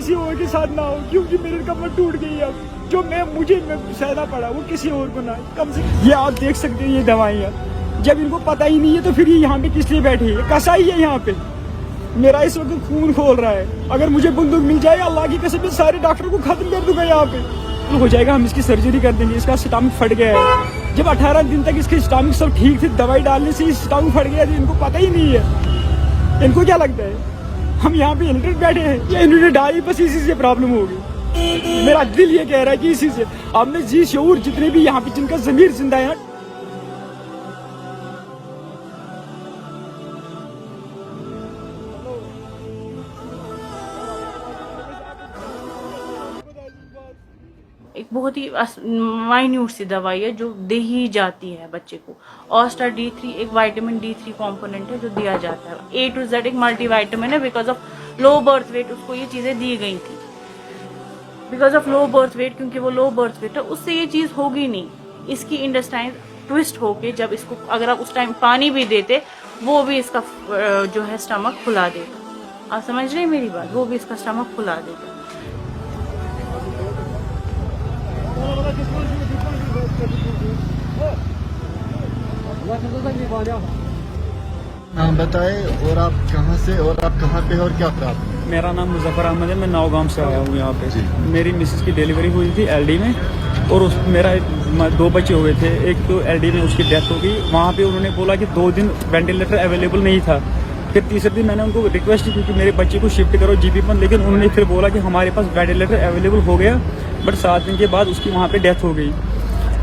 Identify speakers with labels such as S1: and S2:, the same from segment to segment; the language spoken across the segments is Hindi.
S1: किसी और के साथ ना हो, क्योंकि मेरी कमर टूट गई अब। जो मुझे सहना पड़ा वो किसी और को ना, कम से ये आप देख सकते हैं ये दवाइयाँ, जब इनको पता ही नहीं है तो फिर ये यहाँ पे किस लिए बैठे है? कसाई है यहाँ पे। मेरा इस वक्त खून खोल रहा है। अगर मुझे बंदूक मिल जाए, अल्लाह की कसम, सारे डॉक्टर को खत्म कर दूंगा यहाँ पे। तो हो जाएगा, हम इसकी सर्जरी कर देंगे। इसका स्टमक फट गया है। जब 18 दिन तक इसके स्टमक सब ठीक थे, दवाई डालने से स्टमक फट गया, तो इनको पता ही नहीं है। इनको क्या लगता है हम यहाँ पे इलिटरेट बैठे हैं या इन्होंने डाली, बस इसी से प्रॉब्लम होगी। मेरा दिल ये कह रहा है कि इसी से अब में जी शऊर जितने भी यहाँ पे जिनका जमीर जिंदा है ना,
S2: एक बहुत ही माइन्यूट सी दवाई है जो दे ही जाती है बच्चे को। ऑस्टा D3 एक विटामिन D3 कंपोनेंट है जो दिया जाता है। A to Z एक मल्टीविटामिन है। Because of low birth wait उसको ये चीज़ें दी गई थी। Because of low birth wait, क्योंकि वो लो बर्थ वेट है, उससे ये चीज़ होगी नहीं। इसकी इंटेस्टाइन ट्विस्ट होके जब इसको अगर आप उस टाइम पानी भी देते, वो भी इसका जो है स्टमक फुला देता। आप समझ रहे हैं मेरी बात? वो भी इसका स्टमक फुला देता।
S3: नाम बताए और आप कहाँ से और आप कहाँ पे और क्या प्राप्त?
S1: मेरा नाम मुजफ्फर अहमद है। मैं नौगाम से आया हूँ यहाँ पे। मेरी मिसेस की डिलीवरी हुई थी LD में, और मेरा 2 बच्चे हुए थे। एक तो LD में उसकी डेथ हो गई। वहाँ पे उन्होंने बोला कि 2 दिन वेंटिलेटर अवेलेबल नहीं था। फिर तीसरे दिन मैंने उनको रिक्वेस्ट की कि मेरे बच्चे को शिफ्ट करो GP पर, लेकिन उन्होंने फिर बोला कि हमारे पास वेंटिलेटर अवेलेबल हो गया, बट 7 दिन के बाद उसकी वहाँ पे डेथ हो गई।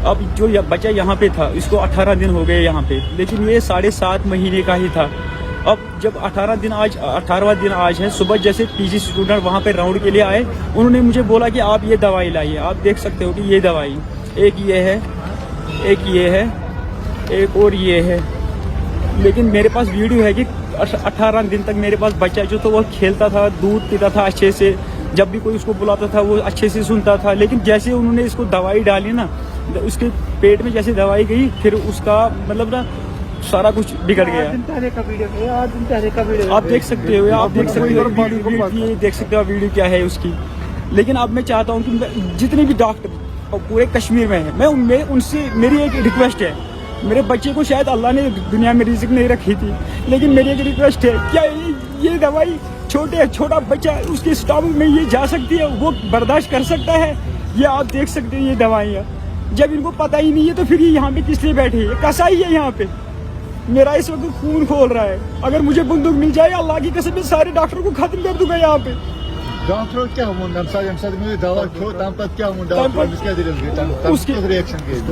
S1: अब जो बच्चा यहाँ पे था, इसको 18 दिन हो गए यहाँ पे, लेकिन ये 7.5 महीने का ही था। अब जब 18वां दिन आज है, सुबह जैसे PG स्टूडेंट वहाँ पे राउंड के लिए आए, उन्होंने मुझे बोला कि आप ये दवाई लाइए। आप देख सकते हो कि ये दवाई, एक ये है, एक ये है, एक और ये है। लेकिन मेरे पास वीडियो है कि 18 दिन तक मेरे पास बच्चा जो तो वो खेलता था, दूध पीता था अच्छे से, जब भी कोई उसको बुलाता था वो अच्छे से सुनता था। लेकिन जैसे उन्होंने इसको दवाई डाली ना, उसके पेट में जैसे दवाई गई, फिर उसका मतलब ना सारा कुछ बिगड़ गया। आप देख सकते हो, आप देख सकते हो वीडियो, देख सकते हो वीडियो क्या है उसकी। लेकिन अब मैं चाहता हूँ कि जितने भी डॉक्टर पूरे कश्मीर में है, मैं उनसे मेरी एक रिक्वेस्ट है। मेरे बच्चे को शायद अल्लाह ने दुनिया में रिज़्क़ नहीं रखी थी, लेकिन मेरी एक रिक्वेस्ट है, क्या ये दवाई छोटा बच्चा उसके स्टमक में ये जा सकती है? वो बर्दाश्त कर सकता है? ये आप देख सकते हैं ये दवाइयाँ, जब इनको पता ही नहीं है तो फिर ये यहाँ पे किस लिए बैठे है? कसाई है यहाँ पे। मेरा इस वक्त खून खोल रहा है। अगर मुझे बंदूक मिल जाए, अल्लाह की कसम, सारे डॉक्टर को खत्म कर दूंगा यहाँ पे।
S3: डॉक्टर क्या दवा क्या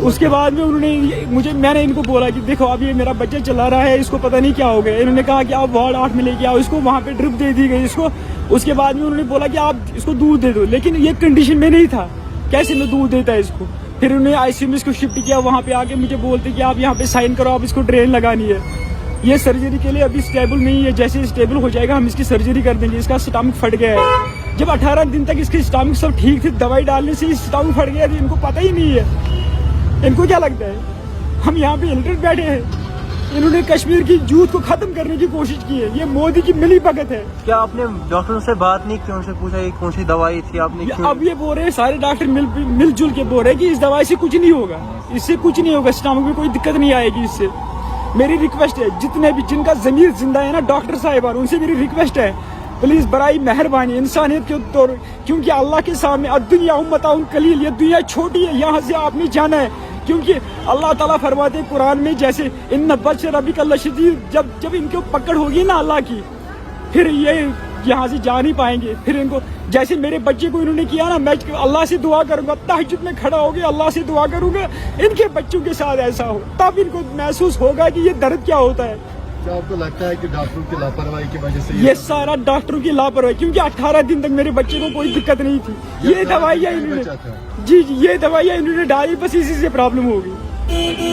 S1: उसके बाद में उन्होंने मैंने इनको बोला कि देखो अब ये मेरा बच्चा चला रहा है, इसको पता नहीं क्या हो गया। इन्होंने कहा कि आप वार्ड 8 में लेके आओ इसको, वहाँ पे ड्रिप दे दी गई इसको। उसके बाद में उन्होंने बोला कि आप इसको दूध दे दो, लेकिन ये कंडीशन में नहीं था, कैसे मैं दूध देता है इसको। फिर उन्होंने ICU में इसको शिफ्ट किया। वहाँ पे आके मुझे बोलते कि आप यहाँ पे साइन करो, आप इसको ड्रेन लगानी है। ये सर्जरी के लिए अभी स्टेबल नहीं है, जैसे स्टेबल हो जाएगा हम इसकी सर्जरी कर देंगे। इसका स्टमक फट गया है। जब 18 दिन तक इसके स्टमक सब ठीक थे, दवाई डालने से स्टमक फट गया, तो इनको पता ही नहीं है। इनको क्या लगता है हम यहाँ पे इलिटरेट बैठे हैं? इन्होंने कश्मीर की यूथ को खत्म करने की कोशिश की है। ये मोदी की मिली भगत है।
S4: क्या आपने डॉक्टरों से बात नहीं की, उनसे पूछा ये कौन सी दवाई थी आपने क्यों?
S1: अब ये बोल रहे हैं, सारे डॉक्टर मिलजुल के बोल रहे हैं कि इस दवाई से कुछ नहीं होगा, इससे कुछ नहीं होगा, स्टमक में कोई दिक्कत नहीं आएगी इससे। मेरी रिक्वेस्ट है, जितने भी जिनका जमीर जिंदा है ना डॉक्टर साहिबान, उनसे मेरी रिक्वेस्ट है, प्लीज बराई मेहरबानी इंसानियत के तौर, क्योंकि अल्लाह के सामने दुनिया उम्मताउन कलील, ये दुनिया छोटी है, यहाँ से आपने जाना है। क्योंकि अल्लाह ताला फरमाते हैं कुरान में, जैसे इन बच्चे रबी का लशदीद, जब इनको पकड़ होगी ना अल्लाह की, फिर ये यहाँ से जा नहीं पाएंगे। फिर इनको जैसे मेरे बच्चे को इन्होंने किया ना, मैं अल्लाह से दुआ करूंगा, तहज्जुद में खड़ा हो गया, अल्लाह से दुआ करूंगा इनके बच्चों के साथ ऐसा हो, तब इनको महसूस होगा कि ये दर्द क्या होता है।
S3: क्या आपको लगता है कि डॉक्टरों की लापरवाही की वजह से
S1: ये सारा डॉक्टरों की लापरवाही, क्योंकि 18 दिन तक मेरे बच्चे को कोई दिक्कत नहीं थी। ये दवाइयाँ इन्होंने जी ये दवाइयाँ इन्होंने डाली, बस इसी से प्रॉब्लम होगी।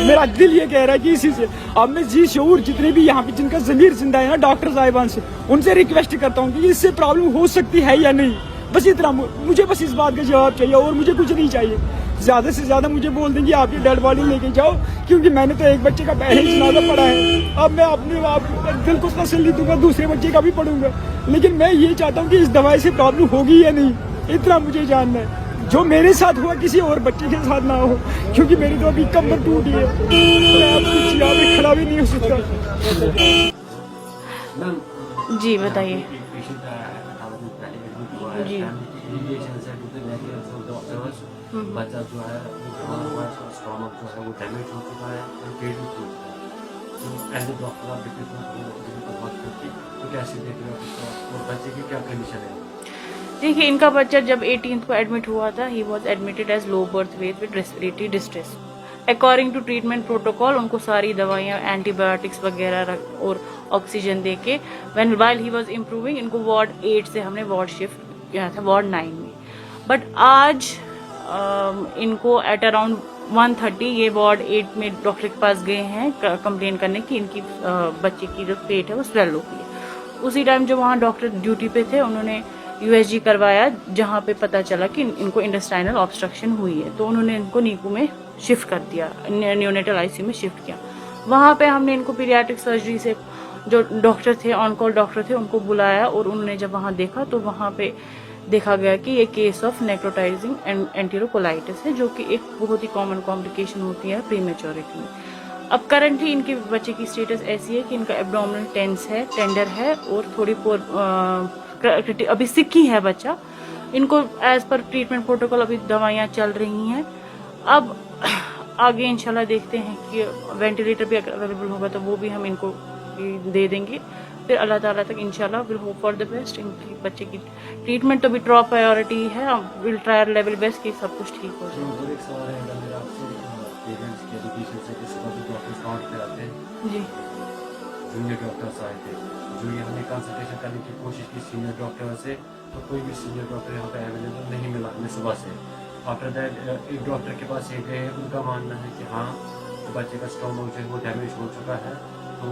S1: मेरा दिल ये कह रहा है कि इसी से अब मैं जी शऊर जितने भी यहाँ पे जिनका जमीर जिंदा है ना डॉक्टर साहिबान से, उनसे रिक्वेस्ट करता हूँ कि इससे प्रॉब्लम हो सकती है या नहीं। बस इतना मुझे बस इस बात का जवाब चाहिए और मुझे कुछ नहीं चाहिए। ज़्यादा से ज़्यादा मुझे बोल देंगे आप ये डेड बॉडी लेके जाओ, क्योंकि मैंने तो एक बच्चे का पहले ही जनाजा पड़ा है। अब मैं अपने आप दिल को तसल्ली दूंगा, दूसरे बच्चे का भी पढ़ूंगा, लेकिन मैं ये चाहता हूँ कि इस दवाई से प्रॉब्लम होगी या नहीं, इतना मुझे जानना है। जो मेरे साथ हुआ किसी और बच्चे के साथ ना हो, क्योंकि मेरी तो अभी कमर टूटी है, मैं अब कुछ यहाँ पे खड़ा भी नहीं हो सकता।
S2: जी बताइए। जी
S5: बच्चा जो है स्टोमक जो है वो डैमेज हो चुका है और पेट भी टूट गया है। तो एज ए डॉक्टर आप बात करती तो कैसे देख रहे हो और बच्चे की क्या कंडीशन है?
S2: देखिए, इनका बच्चा जब 18th को एडमिट हुआ था, he was admitted as low birth weight with respiratory distress. According to treatment protocol उनको सारी दवाइयाँ, एंटीबायोटिक्स वगैरह और ऑक्सीजन दे के when while he was improving, इनको वार्ड 8 से हमने वार्ड शिफ्ट किया था वार्ड 9 में। बट आज इनको एट अराउंड 1:30 ये वार्ड 8 में डॉक्टर के पास गए हैं कंप्लेन करने की इनकी बच्चे की जो पेट है वो स्वेल हो गई है। उसी टाइम जो वहाँ डॉक्टर ड्यूटी पे थे उन्होंने USG करवाया, जहाँ पे पता चला कि इनको इंटेस्टाइनल ऑब्स्ट्रक्शन हुई है, तो उन्होंने इनको नीकू में शिफ्ट कर दिया, न्यूनेटल ICU में शिफ्ट किया। वहाँ पे हमने इनको पीडियाट्रिक सर्जरी से जो डॉक्टर थे, ऑन कॉल डॉक्टर थे, उनको बुलाया और उन्होंने जब वहाँ देखा तो वहाँ पे देखा गया कि ये केस ऑफ नेक्रोटाइजिंग एंटेरोकोलाइटिस है, जो कि एक बहुत ही कॉमन कॉम्प्लिकेशन होती है प्रीमेच्योरिटी में। अब करंटली इनके बच्चे की स्टेटस ऐसी है कि इनका एब्डोमिनल टेंस है, टेंडर है और थोड़ी अभी सिक ही है बच्चा। इनको एज पर ट्रीटमेंट प्रोटोकॉल अभी दवाइयाँ चल रही हैं। अब आगे इंशाल्लाह देखते हैं कि वेंटिलेटर भी अगर अवेलेबल होगा तो वो भी हम इनको दे देंगे। फिर अल्लाह ताला तक इंशाल्लाह will hope for the best. इनकी बच्चे की ट्रीटमेंट तो भी टॉप प्रायोरिटी है, हम will try our level best कि सब कुछ ठीक हो जाए।
S5: और एक सवाल है अगर आपसे पेरेंट्स के एजुकेशन से किसी का भी डॉक्टर्स काउंट पे आते हैं
S2: जी
S5: जूनियर डॉक्टर्स आए थे, जो ये हमने कंसल्टेशन करने की कोशिश की सीनियर डॉक्टर से, तो कोई भी सीनियर डॉक्टर यहाँ पे अवेलेबल नहीं मिला हमें सुबह से। आफ्टर दैट एक डॉक्टर के पास ये गए, उनका मानना है कि हाँ बच्चे का स्टोमक जो है वो डैमेज हो चुका है, तो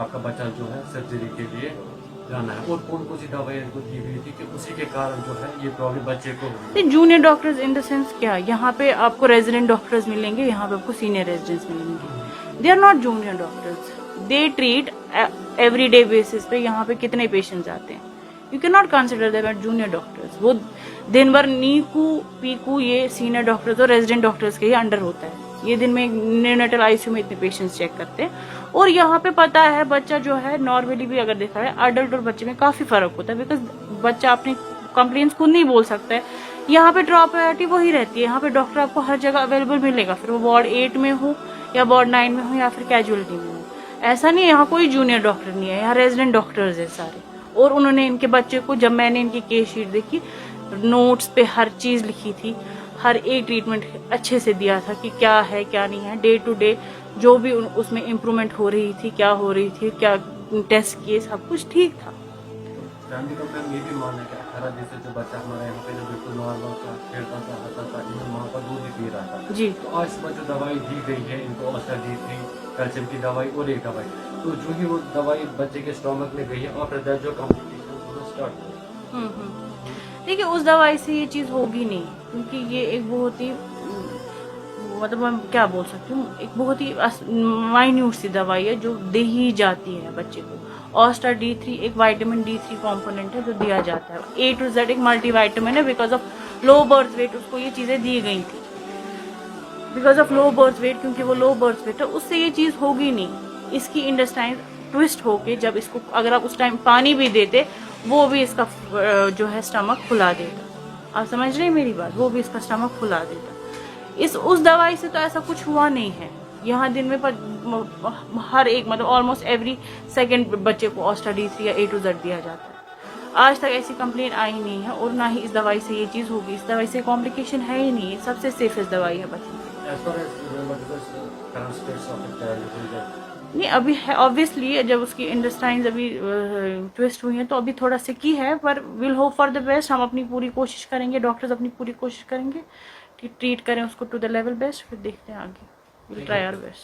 S5: आपका बच्चा जो है सर्जरी के लिए जाना है। और कौन कौन सी दवाई इनको दी गई थी कि उसी के कारण जो है ये प्रॉब्लम बच्चे को हुई।
S2: Junior doctors in the sense क्या, यहाँ पे आपको रेजिडेंट डॉक्टर्स मिलेंगे, यहाँ पे आपको सीनियर रेजिडेंट्स मिलेंगे। They are not junior doctors, they treat everyday basis पे। यहाँ पे कितने पेशेंट्स आते हैं, you can not consider them as junior doctors. वो दिन भर नीकू पीकू ये सीनियर डॉक्टर्स और रेजिडेंट डॉक्टर्स के ही अंडर होता है। ये दिन में न्यूनेटल ICU में इतने पेशेंट्स चेक करते हैं। और यहाँ पे पता है बच्चा जो है नॉर्मली भी अगर देखा है अडल्ट और बच्चे में काफी फर्क होता है, बिकॉज बच्चा अपनी कंप्लेंट्स खुद नहीं बोल सकता है। यहाँ पे टॉप प्रायोरिटी वही रहती है, यहाँ पे डॉक्टर आपको हर जगह अवेलेबल मिलेगा, फिर वो वार्ड 8 में हो या वार्ड 9 में हो या फिर कैजुअलिटी में हो। ऐसा नहीं है यहाँ कोई जूनियर डॉक्टर नहीं है, यहाँ रेजिडेंट डॉक्टर्स है सारे। और उन्होंने इनके बच्चे को, जब मैंने इनकी केस शीट देखी, नोट्स पे हर चीज लिखी थी, हर एक ट्रीटमेंट अच्छे से दिया था कि क्या है क्या नहीं है, डे टू डे जो भी उसमें इम्प्रूवमेंट हो रही थी, क्या हो रही थी, क्या टेस्ट किए, सब कुछ ठीक था।
S5: फैमिली का मैम ये भी मानना है कि 18 दिन से जो बच्चा हमारा यहाँ पे जो बिल्कुल नॉर्मल था, खेलता था, हंसता था, इवन माँ का दूध भी पी रहा था
S2: जी।
S5: तो आज सुबह जो दवाई दी गई है इनको, D3 कैल्शियम की दवाई और एक दवाई, तो जो ही वो दवाई बच्चे के स्टोमक में गई है और फिर जो कॉम्प्लिकेशन स्टार्ट हुआ।
S2: देखिए, उस दवाई से ये चीज होगी नहीं, क्योंकि ये एक बहुत ही मतलब मैं क्या बोल सकती हूँ, एक बहुत ही माइन्यूट सी दवाई है जो दे ही जाती है बच्चे को। ऑस्टा D3 एक विटामिन D3 कंपोनेंट है जो दिया जाता है। A to Z एक मल्टीविटामिन है। Because of low birth wait उसको ये चीजें दी गई थी, because of low birth wait, क्योंकि वो लो बर्थ वेट है, उससे ये चीज होगी नहीं। इसकी इंटेस्टाइन ट्विस्ट होके जब इसको अगर आप उस टाइम पानी भी देते, वो भी इसका जो है स्टमक फुला देता। आप समझ रहे हैं मेरी बात, वो भी इसका स्टमक फुला देता। उस दवाई से तो ऐसा कुछ हुआ नहीं है। यहाँ दिन में हर एक मतलब ऑलमोस्ट एवरी सेकंड बच्चे को ऑस्टा D3 या A to Z दिया जाता है। आज तक ऐसी कंप्लेन आई नहीं है और ना ही इस दवाई से ये चीज होगी। इस दवाई से कॉम्प्लिकेशन है ही नहीं, सबसे सेफेस्ट दवाई है बच्चे नहीं। अभी है ऑब्वियसली, जब उसकी इंटेस्टाइन्स अभी ट्विस्ट हुई हैं तो अभी थोड़ा सिकी है, पर will hope for the best. हम अपनी पूरी कोशिश करेंगे, डॉक्टर्स अपनी पूरी कोशिश करेंगे कि ट्रीट करें उसको टू द लेवल बेस्ट। फिर देखते हैं आगे, विल ट्राई आवर बेस्ट।